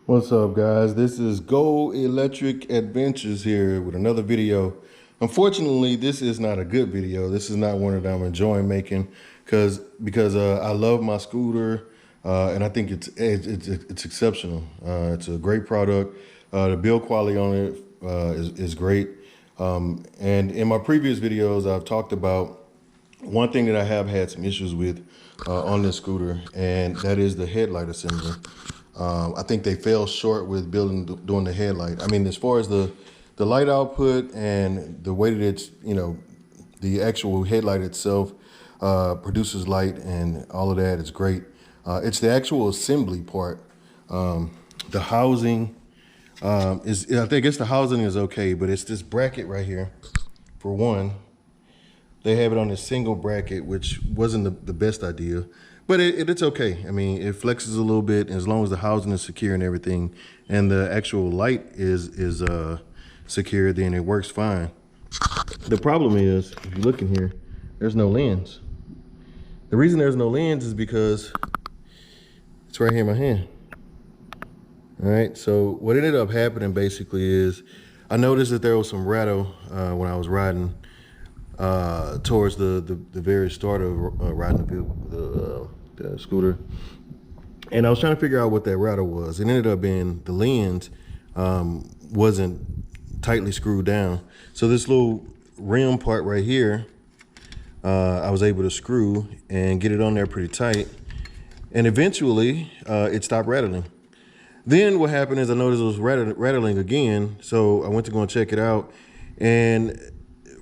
What's up, guys? This is Go Electric Adventures here with another video. Unfortunately, this is not a good video. This is not one that I'm enjoying making because I love my scooter and I think it's exceptional. It's a great product. The build quality on it is great. And in my previous videos, I've talked about one thing that I have had some issues with on this scooter, and that is the headlight assembly. I think they fell short with doing the headlight. I mean, as far as the light output and the way that it's, the actual headlight itself produces light and all of that is great. It's the actual assembly part. The housing I guess the housing is okay, but it's this bracket right here. For one, they have it on a single bracket, which wasn't the best idea. But it's okay. I mean, it flexes a little bit, and as long as the housing is secure and everything, and the actual light is secure, then it works fine. The problem is, if you look in here, there's no lens. The reason there's no lens is because it's right here in my hand. All right, so what ended up happening basically is I noticed that there was some rattle when I was riding towards the very start of riding the scooter, and I was trying to figure out what that rattle was. It ended up being the lens wasn't tightly screwed down. So this little rim part right here, I was able to screw and get it on there pretty tight, and eventually it stopped rattling. Then what happened is I noticed it was rattling again, so I went to go and check it out, and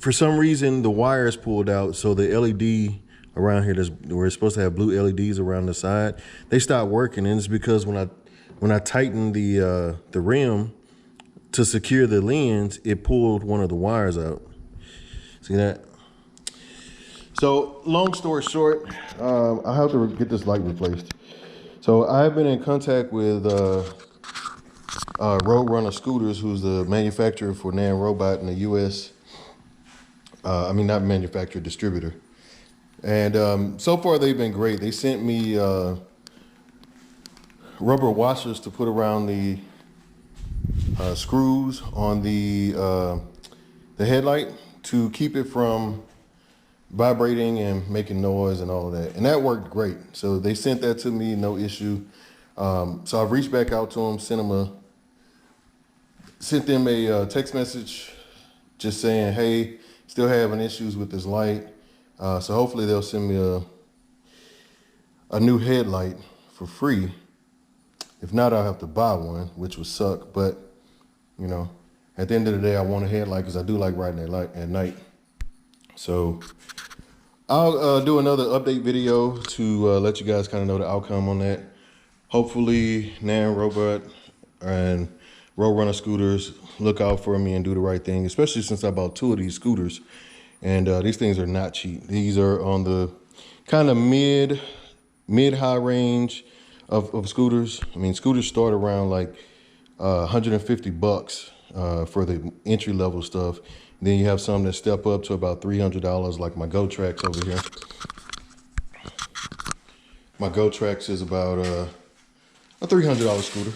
for some reason the wires pulled out, so the LED around here, we're supposed to have blue LEDs around the side, they stopped working, and it's because when I tightened the rim to secure the lens, it pulled one of the wires out. See that? So long story short, I have to get this light replaced. So I've been in contact with RoadRunner Scooters, who's the manufacturer for Nanrobot in the U.S. I mean, not manufacturer, distributor. And so far they've been great. They sent me rubber washers to put around the screws on the headlight to keep it from vibrating and making noise and all of that. And that worked great. So they sent that to me, no issue. So I've reached back out to them, sent them a text message just saying, hey, still having issues with this light. So hopefully they'll send me a new headlight for free. If not, I'll have to buy one, which would suck. But, at the end of the day, I want a headlight because I do like riding at night. So I'll do another update video to let you guys kind of know the outcome on that. Hopefully Nanrobot and RoadRunner Scooters look out for me and do the right thing, especially since I bought 2 of these scooters. And these things are not cheap. These are on the kind of mid-high range of scooters. I mean, scooters start around like 150 bucks for the entry level stuff. And then you have some that step up to about $300, like my GoTrax over here. My GoTrax is about a $300 scooter.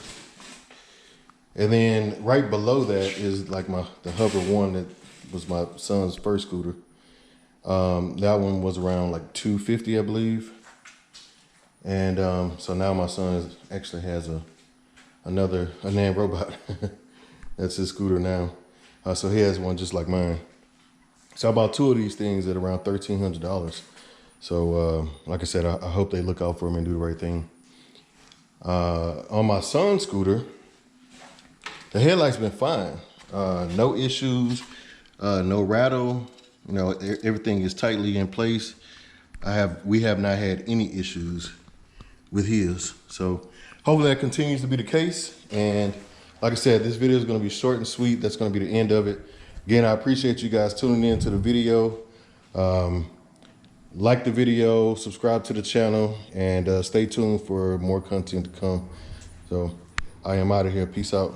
And then right below that is like the Hover One that was my son's first scooter. That one was around like $250, I believe. And so now my son actually has a Nanrobot. That's his scooter now. So he has one just like mine. So I bought 2 of these things at around $1,300. So like I said, I hope they look out for me and do the right thing. On my son's scooter, the headlight's been fine. No issues, no rattle. Everything is tightly in place. We have not had any issues with his. So hopefully that continues to be the case. And like I said, this video is going to be short and sweet. That's going to be the end of it. Again, I appreciate you guys tuning in to the video. Like the video, subscribe to the channel, and stay tuned for more content to come. So I am out of here. Peace out.